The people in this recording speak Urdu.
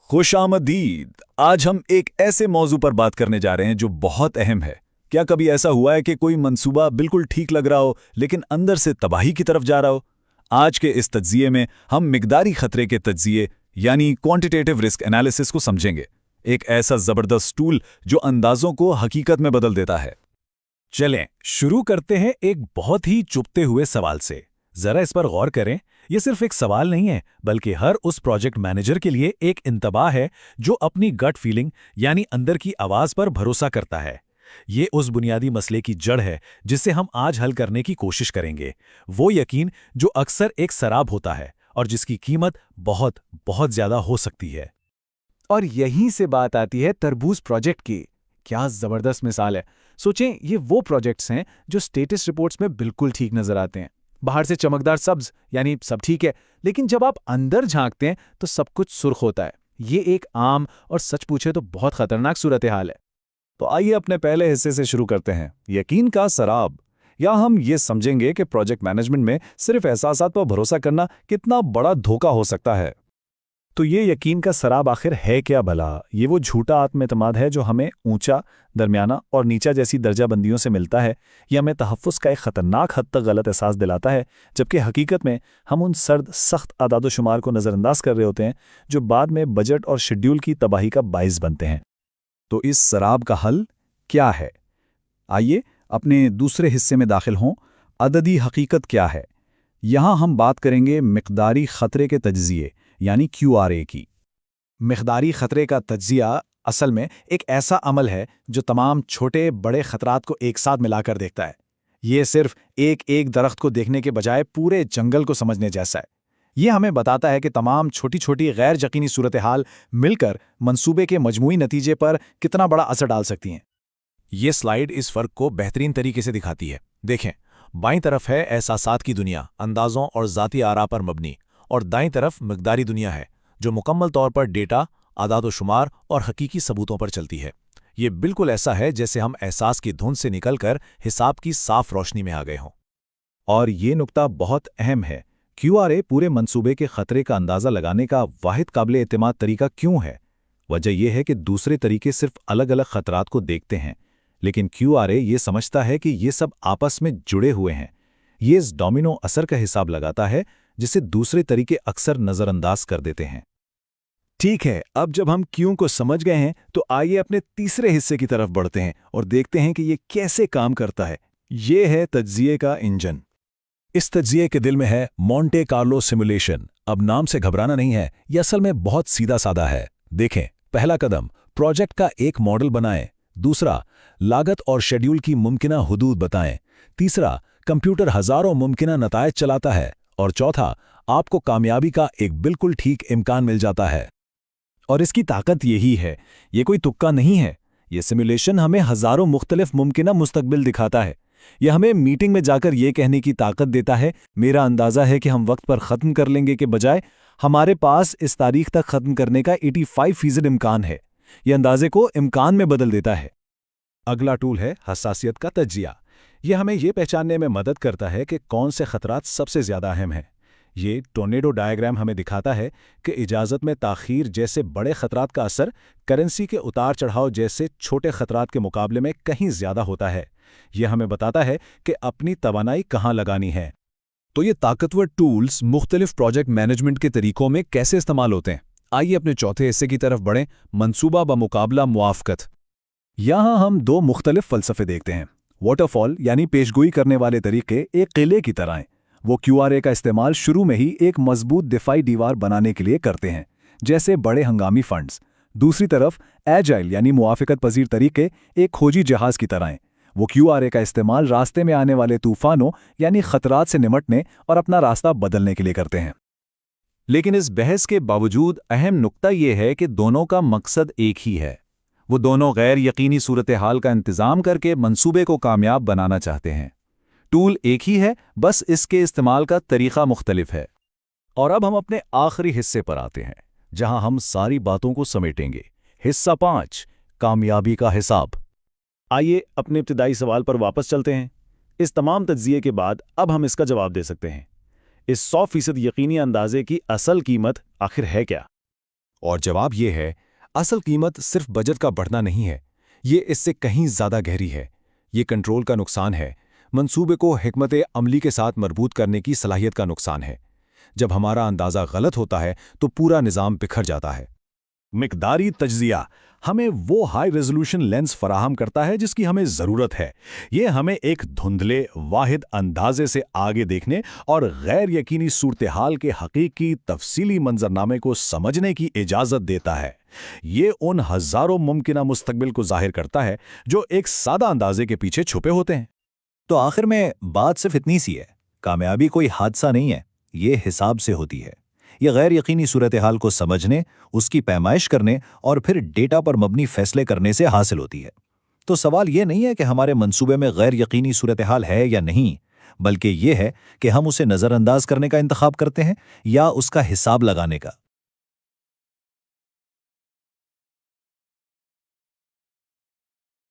خوش آمدید۔ آج ہم ایک ایسے موضوع پر بات کرنے جا رہے ہیں جو بہت اہم ہے۔ کیا کبھی ایسا ہوا ہے کہ کوئی منصوبہ بالکل ٹھیک لگ رہا ہو لیکن اندر سے تباہی کی طرف جا رہا ہو؟ آج کے اس تجزیے میں ہم مقداری خطرے کے تجزیے یعنی کوانٹیٹیو رسک انالیسس کو سمجھیں گے، ایک ایسا زبردست ٹول جو اندازوں کو حقیقت میں بدل دیتا ہے۔ چلیں شروع کرتے ہیں ایک بہت ہی چبھتے ہوئے سوال سے۔ ذرا اس پر غور کریں، یہ صرف ایک سوال نہیں ہے بلکہ ہر اس پروجیکٹ مینیجر کے لیے ایک انتباہ ہے جو اپنی گٹ فیلنگ یعنی اندر کی آواز پر بھروسہ کرتا ہے۔ یہ اس بنیادی مسئلے کی جڑ ہے جسے ہم آج حل کرنے کی کوشش کریں گے، وہ یقین جو اکثر ایک سراب ہوتا ہے اور جس کی قیمت بہت بہت زیادہ ہو سکتی ہے۔ اور یہیں سے بات آتی ہے تربوز پروجیکٹ کی۔ کیا زبردست مثال ہے۔ سوچیں، یہ وہ پروجیکٹس ہیں جو سٹیٹس رپورٹس میں بالکل ٹھیک نظر آتے ہیں، باہر سے چمکدار سبز یعنی سب ٹھیک ہے، لیکن جب آپ اندر جھانکتے ہیں تو سب کچھ سرخ ہوتا ہے۔ یہ ایک عام اور سچ پوچھے تو بہت خطرناک صورتحال ہے۔ تو آئیے اپنے پہلے حصے سے شروع کرتے ہیں، یقین کا سراب۔ یا ہم یہ سمجھیں گے کہ پروجیکٹ مینجمنٹ میں صرف احساسات پر بھروسہ کرنا کتنا بڑا دھوکہ ہو سکتا ہے۔ تو یہ یقین کا سراب آخر ہے کیا بھلا؟ یہ وہ جھوٹا آتم اعتماد ہے جو ہمیں اونچا، درمیانہ اور نیچا جیسی درجہ بندیوں سے ملتا ہے، یا ہمیں تحفظ کا ایک خطرناک حد تک غلط احساس دلاتا ہے، جبکہ حقیقت میں ہم ان سرد سخت اعداد و شمار کو نظر انداز کر رہے ہوتے ہیں جو بعد میں بجٹ اور شیڈیول کی تباہی کا باعث بنتے ہیں۔ تو اس سراب کا حل کیا ہے؟ آئیے اپنے دوسرے حصے میں داخل ہوں، عددی حقیقت کیا ہے؟ یہاں ہم بات کریں گے مقداری خطرے کے تجزیے یعنی QRA کی۔ مقداری خطرے کا تجزیہ اصل میں ایک ایسا عمل ہے جو تمام چھوٹے بڑے خطرات کو ایک ساتھ ملا کر دیکھتا ہے۔ یہ صرف ایک ایک درخت کو دیکھنے کے بجائے پورے جنگل کو سمجھنے جیسا ہے۔ یہ ہمیں بتاتا ہے کہ تمام چھوٹی چھوٹی غیر یقینی صورتحال مل کر منصوبے کے مجموعی نتیجے پر کتنا بڑا اثر ڈال سکتی ہیں۔ یہ سلائیڈ اس فرق کو بہترین طریقے سے دکھاتی ہے۔ دیکھیں، بائیں طرف ہے احساسات کی دنیا، اندازوں اور ذاتی آراء پر مبنی، اور دائیں طرف مقداری دنیا ہے جو مکمل طور پر ڈیٹا، اعداد و شمار اور حقیقی ثبوتوں پر چلتی ہے۔ یہ بالکل ایسا ہے جیسے ہم احساس کی دھند سے نکل کر حساب کی صاف روشنی میں آ گئے ہوں۔ اور یہ نقطہ بہت اہم ہے۔ QRA پورے منصوبے کے خطرے کا اندازہ لگانے کا واحد قابل اعتماد طریقہ کیوں ہے؟ وجہ یہ ہے کہ دوسرے طریقے صرف الگ الگ خطرات کو دیکھتے ہیں، لیکن QRA یہ سمجھتا ہے کہ یہ سب آپس میں جڑے ہوئے ہیں۔ یہ اس ڈومینو اثر کا حساب لگاتا ہے جسے دوسرے طریقے اکثر نظر انداز کر دیتے ہیں۔ ٹھیک ہے، اب جب ہم کیوں کو سمجھ گئے ہیں تو آئیے اپنے تیسرے حصے کی طرف بڑھتے ہیں اور دیکھتے ہیں کہ یہ کیسے کام کرتا ہے۔ یہ ہے تجزیے کا انجن۔ اس تجزیے کے دل میں ہے مونٹے کارلو سیمولیشن۔ اب نام سے گھبرانا نہیں ہے، یہ اصل میں بہت سیدھا سادہ ہے۔ دیکھیں، پہلا قدم پروجیکٹ کا ایک ماڈل بنائیں، دوسرا لاگت اور شیڈیول کی ممکنہ حدود بتائیں، تیسرا کمپیوٹر ہزاروں ممکنہ نتائج چلاتا ہے، اور چوتھا آپ کو کامیابی کا ایک بالکل ٹھیک امکان مل جاتا ہے۔ اور اس کی طاقت یہی ہے، یہ کوئی تکا نہیں ہے۔ یہ سیمولیشن ہمیں ہزاروں مختلف ممکنہ مستقبل دکھاتا ہے۔ یہ ہمیں میٹنگ میں جا کر یہ کہنے کی طاقت دیتا ہے، میرا اندازہ ہے کہ ہم وقت پر ختم کر لیں گے، کے بجائے ہمارے پاس اس تاریخ تک ختم کرنے کا 85% امکان ہے۔ یہ اندازے کو امکان میں بدل دیتا ہے۔ اگلا ٹول ہے حساسیت کا تجزیہ۔ یہ ہمیں یہ پہچاننے میں مدد کرتا ہے کہ کون سے خطرات سب سے زیادہ اہم ہیں۔ یہ ٹورنیڈو ڈائیگرام ہمیں دکھاتا ہے کہ اجازت میں تاخیر جیسے بڑے خطرات کا اثر کرنسی کے اتار چڑھاؤ جیسے چھوٹے خطرات کے مقابلے میں کہیں زیادہ ہوتا ہے۔ یہ ہمیں بتاتا ہے کہ اپنی توانائی کہاں لگانی ہے۔ تو یہ طاقتور ٹولز مختلف پروجیکٹ مینجمنٹ کے طریقوں میں کیسے استعمال ہوتے ہیں؟ آئیے اپنے چوتھے حصے کی طرف بڑھیں، منصوبہ بمقابلہ موافقت۔ یہاں ہم دو مختلف فلسفے دیکھتے ہیں۔ واٹر فال یعنی پیشگوئی کرنے والے طریقے ایک قلعے کی طرح ہیں۔ وہ QRA کا استعمال شروع میں ہی ایک مضبوط دفاعی دیوار بنانے کے لیے کرتے ہیں، جیسے بڑے ہنگامی فنڈز۔ دوسری طرف ایجائل یعنی موافقت پذیر طریقے ایک کھوجی جہاز کی طرح ہیں۔ وہ QRA کا استعمال راستے میں آنے والے طوفانوں یعنی خطرات سے نمٹنے اور اپنا راستہ بدلنے کے لیے کرتے ہیں۔ لیکن اس بحث کے باوجود اہم نقطہ یہ ہے کہ دونوں کا مقصد ایک ہی ہے۔ وہ دونوں غیر یقینی صورتحال کا انتظام کر کے منصوبے کو کامیاب بنانا چاہتے ہیں۔ ٹول ایک ہی ہے، بس اس کے استعمال کا طریقہ مختلف ہے۔ اور اب ہم اپنے آخری حصے پر آتے ہیں، جہاں ہم ساری باتوں کو سمیٹیں گے۔ حصہ 5، کامیابی کا حساب۔ آئیے اپنے ابتدائی سوال پر واپس چلتے ہیں۔ اس تمام تجزیے کے بعد اب ہم اس کا جواب دے سکتے ہیں۔ اس 100% یقینی اندازے کی اصل قیمت آخر ہے کیا؟ اور جواب یہ ہے، اصل قیمت صرف بجٹ کا بڑھنا نہیں ہے، یہ اس سے کہیں زیادہ گہری ہے۔ یہ کنٹرول کا نقصان ہے، منصوبے کو حکمت عملی کے ساتھ مربوط کرنے کی صلاحیت کا نقصان ہے۔ جب ہمارا اندازہ غلط ہوتا ہے تو پورا نظام بکھر جاتا ہے۔ مقداری تجزیہ ہمیں وہ ہائی ریزولوشن لینس فراہم کرتا ہے جس کی ہمیں ضرورت ہے۔ یہ ہمیں ایک دھندلے، واحد اندازے سے آگے دیکھنے اور غیر یقینی صورتحال کے حقیقی تفصیلی منظرنامے کو سمجھنے کی اجازت دیتا ہے۔ یہ ان ہزاروں ممکنہ مستقبل کو ظاہر کرتا ہے جو ایک سادہ اندازے کے پیچھے چھپے ہوتے ہیں۔ تو آخر میں بات صرف اتنی سی ہے، کامیابی کوئی حادثہ نہیں ہے، یہ حساب سے ہوتی ہے۔ یہ غیر یقینی صورتحال کو سمجھنے، اس کی پیمائش کرنے اور پھر ڈیٹا پر مبنی فیصلے کرنے سے حاصل ہوتی ہے۔ تو سوال یہ نہیں ہے کہ ہمارے منصوبے میں غیر یقینی صورتحال ہے یا نہیں، بلکہ یہ ہے کہ ہم اسے نظر انداز کرنے کا انتخاب کرتے ہیں یا اس کا حساب لگانے کا۔